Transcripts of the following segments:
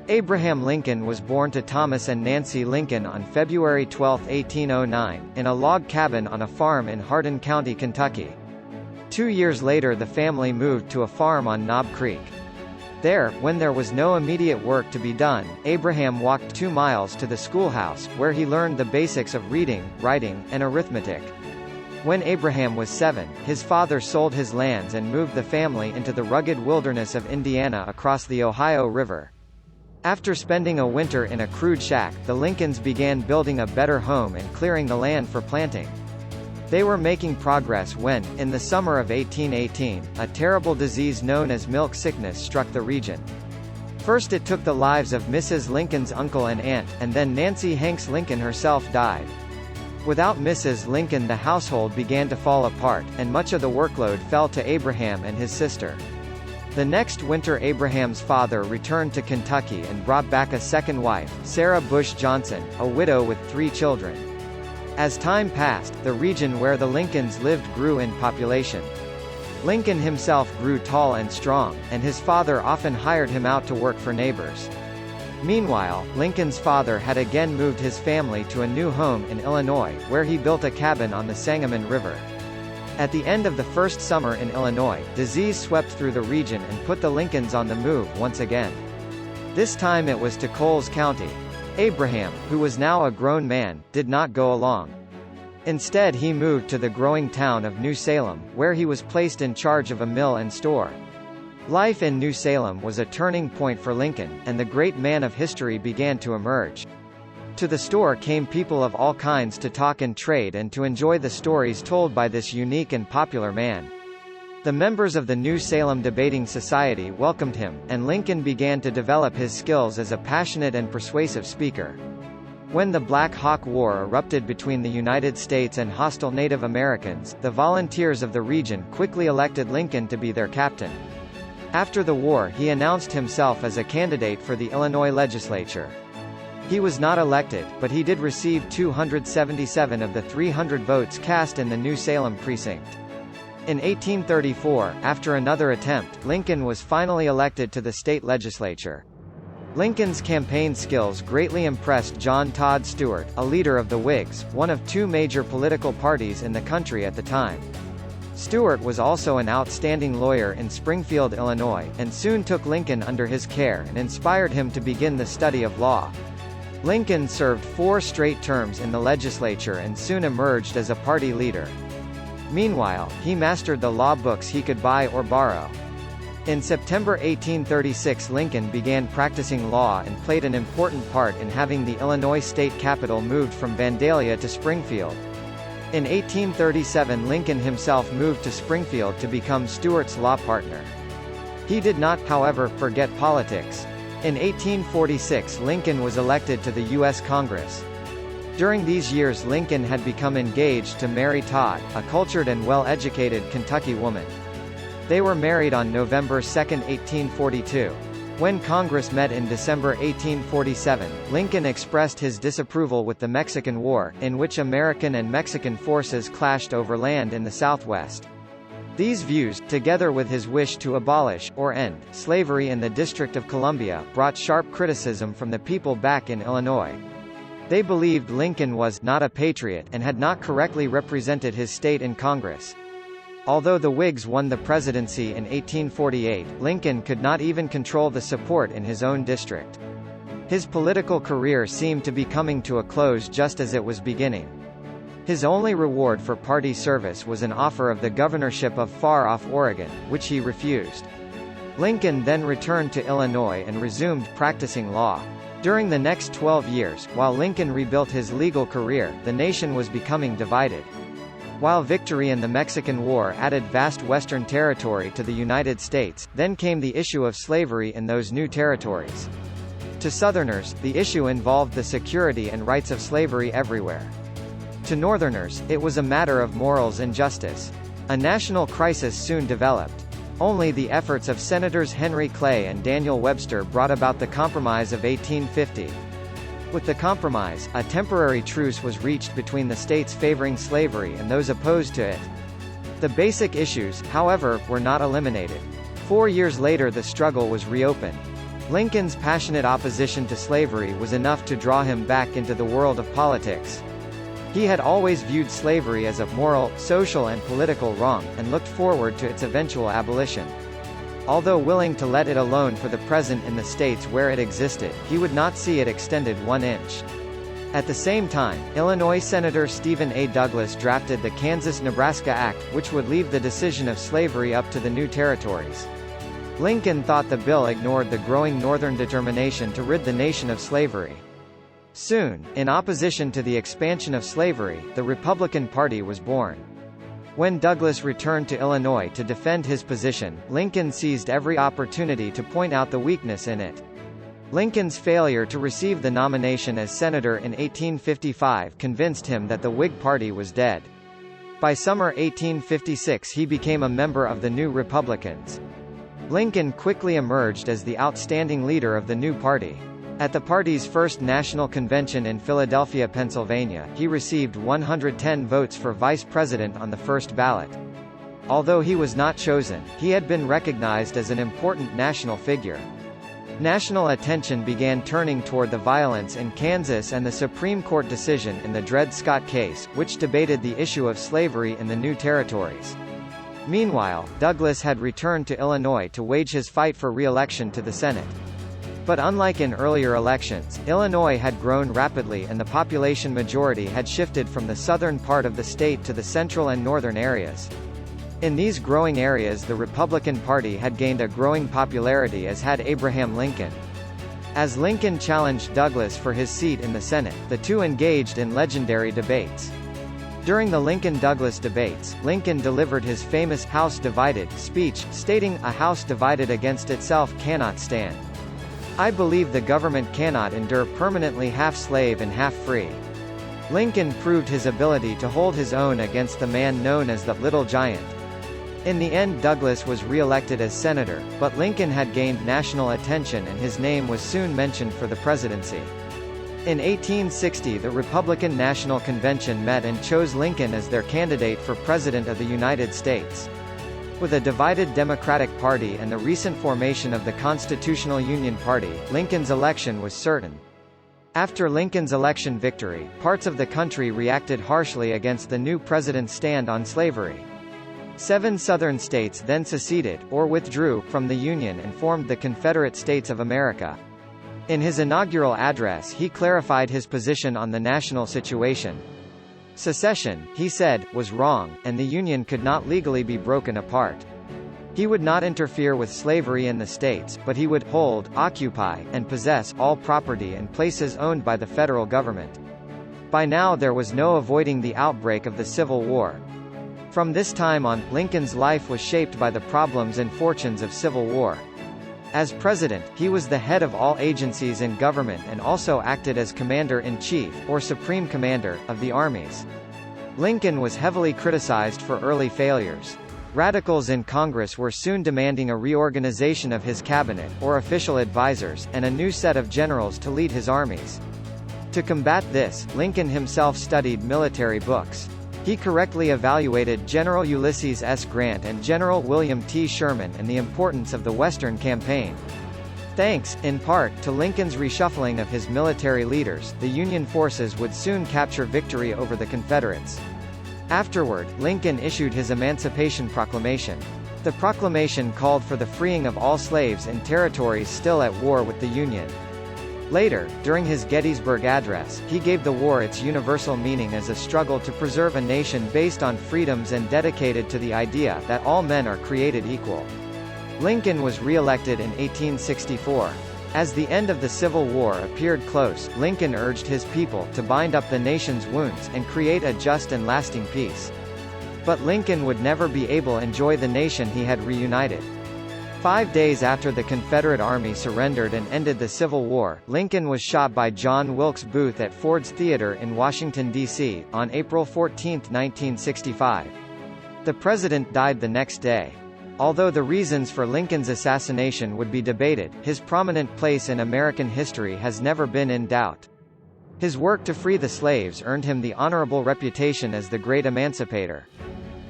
Abraham Lincoln was born to Thomas and Nancy Lincoln on February 12, 1809, in a log cabin on a farm in Hardin County, Kentucky. 2 years later the family moved to a farm on Knob Creek. There, when there was no immediate work to be done, Abraham walked 2 miles to the schoolhouse, where he learned the basics of reading, writing, and arithmetic. When Abraham was 7, his father sold his lands and moved the family into the rugged wilderness of Indiana across the Ohio River. After spending a winter in a crude shack, the Lincolns began building a better home and clearing the land for planting. They were making progress when, in the summer of 1818, a terrible disease known as milk sickness struck the region. First it took the lives of Mrs. Lincoln's uncle and aunt, and then Nancy Hanks Lincoln herself died. Without Mrs. Lincoln the household began to fall apart, and much of the workload fell to Abraham and his sister. The next winter Abraham's father returned to Kentucky and brought back a second wife, Sarah Bush Johnson, a widow with 3 children. As time passed, the region where the Lincolns lived grew in population. Lincoln himself grew tall and strong, and his father often hired him out to work for neighbors. Meanwhile, Lincoln's father had again moved his family to a new home in Illinois, where he built a cabin on the Sangamon River. At the end of the first summer in Illinois, disease swept through the region and put the Lincolns on the move once again. This time it was to Coles County. Abraham, who was now a grown man, did not go along. Instead he moved to the growing town of New Salem, where he was placed in charge of a mill and store. Life in New Salem was a turning point for Lincoln, and the great man of history began to emerge. To the store came people of all kinds to talk and trade and to enjoy the stories told by this unique and popular man. The members of the New Salem Debating Society welcomed him, and Lincoln began to develop his skills as a passionate and persuasive speaker. When the Black Hawk War erupted between the United States and hostile Native Americans, the volunteers of the region quickly elected Lincoln to be their captain. After the war he announced himself as a candidate for the Illinois legislature. He was not elected, but he did receive 277 of the 300 votes cast in the New Salem precinct. In 1834, after another attempt, Lincoln was finally elected to the state legislature. Lincoln's campaign skills greatly impressed John Todd Stuart, a leader of the Whigs, one of 2 major political parties in the country at the time. Stuart was also an outstanding lawyer in Springfield, Illinois, and soon took Lincoln under his care and inspired him to begin the study of law. Lincoln served 4 straight terms in the legislature and soon emerged as a party leader. Meanwhile, he mastered the law books he could buy or borrow. In September 1836 Lincoln began practicing law and played an important part in having the Illinois state capital moved from Vandalia to Springfield. In 1837 Lincoln himself moved to Springfield to become Stuart's law partner. He did not, however, forget politics. In 1846 Lincoln was elected to the U.S. Congress. During these years Lincoln had become engaged to Mary Todd, a cultured and well-educated Kentucky woman. They were married on November 2, 1842. When Congress met in December 1847, Lincoln expressed his disapproval with the Mexican War, in which American and Mexican forces clashed over land in the Southwest. These views, together with his wish to abolish, or end, slavery in the District of Columbia, brought sharp criticism from the people back in Illinois. They believed Lincoln was not a patriot and had not correctly represented his state in Congress. Although the Whigs won the presidency in 1848, Lincoln could not even control the support in his own district. His political career seemed to be coming to a close just as it was beginning. His only reward for party service was an offer of the governorship of far-off Oregon, which he refused. Lincoln then returned to Illinois and resumed practicing law. During the next 12 years, while Lincoln rebuilt his legal career, the nation was becoming divided. While victory in the Mexican War added vast western territory to the United States, then came the issue of slavery in those new territories. To Southerners, the issue involved the security and rights of slavery everywhere. To Northerners, it was a matter of morals and justice. A national crisis soon developed. Only the efforts of Senators Henry Clay and Daniel Webster brought about the Compromise of 1850. With the compromise, a temporary truce was reached between the states favoring slavery and those opposed to it. The basic issues, however, were not eliminated. 4 years later the struggle was reopened. Lincoln's passionate opposition to slavery was enough to draw him back into the world of politics. He had always viewed slavery as a moral, social and political wrong, and looked forward to its eventual abolition. Although willing to let it alone for the present in the states where it existed, he would not see it extended 1 inch. At the same time, Illinois Senator Stephen A. Douglas drafted the Kansas-Nebraska Act, which would leave the decision of slavery up to the new territories. Lincoln thought the bill ignored the growing Northern determination to rid the nation of slavery. Soon, in opposition to the expansion of slavery, the Republican Party was born. When Douglas returned to Illinois to defend his position, Lincoln seized every opportunity to point out the weakness in it. Lincoln's failure to receive the nomination as senator in 1855 convinced him that the Whig Party was dead. By summer 1856 he became a member of the New Republicans. Lincoln quickly emerged as the outstanding leader of the new party. At the party's first national convention in Philadelphia, Pennsylvania, he received 110 votes for vice president on the first ballot. Although he was not chosen, he had been recognized as an important national figure. National attention began turning toward the violence in Kansas and the Supreme Court decision in the Dred Scott case, which debated the issue of slavery in the new territories. Meanwhile, Douglas had returned to Illinois to wage his fight for re-election to the Senate. But unlike in earlier elections, Illinois had grown rapidly and the population majority had shifted from the southern part of the state to the central and northern areas. In these growing areas the Republican Party had gained a growing popularity, as had Abraham Lincoln. As Lincoln challenged Douglas for his seat in the Senate, the two engaged in legendary debates. During the Lincoln-Douglas debates, Lincoln delivered his famous "House Divided" speech, stating, "A house divided against itself cannot stand. I believe the government cannot endure permanently half slave and half free." Lincoln proved his ability to hold his own against the man known as the Little Giant. In the end Douglas was re-elected as senator, but Lincoln had gained national attention and his name was soon mentioned for the presidency. In 1860 the Republican National Convention met and chose Lincoln as their candidate for President of the United States. With a divided Democratic Party and the recent formation of the Constitutional Union Party, Lincoln's election was certain. After Lincoln's election victory, parts of the country reacted harshly against the new president's stand on slavery. 7 southern states then seceded, or withdrew, from the Union and formed the Confederate States of America. In his inaugural address he clarified his position on the national situation. Secession, he said, was wrong, and the Union could not legally be broken apart. He would not interfere with slavery in the states, but he would hold, occupy, and possess all property and places owned by the federal government. By now there was no avoiding the outbreak of the Civil War. From this time on, Lincoln's life was shaped by the problems and fortunes of Civil War. As president, he was the head of all agencies in government and also acted as commander-in-chief, or supreme commander, of the armies. Lincoln was heavily criticized for early failures. Radicals in Congress were soon demanding a reorganization of his cabinet, or official advisors, and a new set of generals to lead his armies. To combat this, Lincoln himself studied military books. He correctly evaluated General Ulysses S. Grant and General William T. Sherman and the importance of the Western Campaign. Thanks, in part, to Lincoln's reshuffling of his military leaders, the Union forces would soon capture victory over the Confederates. Afterward, Lincoln issued his Emancipation Proclamation. The proclamation called for the freeing of all slaves in territories still at war with the Union. Later, during his Gettysburg Address, he gave the war its universal meaning as a struggle to preserve a nation based on freedoms and dedicated to the idea that all men are created equal. Lincoln was re-elected in 1864. As the end of the Civil War appeared close, Lincoln urged his people to bind up the nation's wounds and create a just and lasting peace. But Lincoln would never be able to enjoy the nation he had reunited. 5 days after the Confederate Army surrendered and ended the Civil War, Lincoln was shot by John Wilkes Booth at Ford's Theater in Washington, D.C., on April 14, 1965. The president died the next day. Although the reasons for Lincoln's assassination would be debated, his prominent place in American history has never been in doubt. His work to free the slaves earned him the honorable reputation as the Great Emancipator.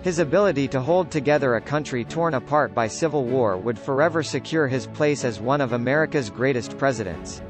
His ability to hold together a country torn apart by civil war would forever secure his place as one of America's greatest presidents.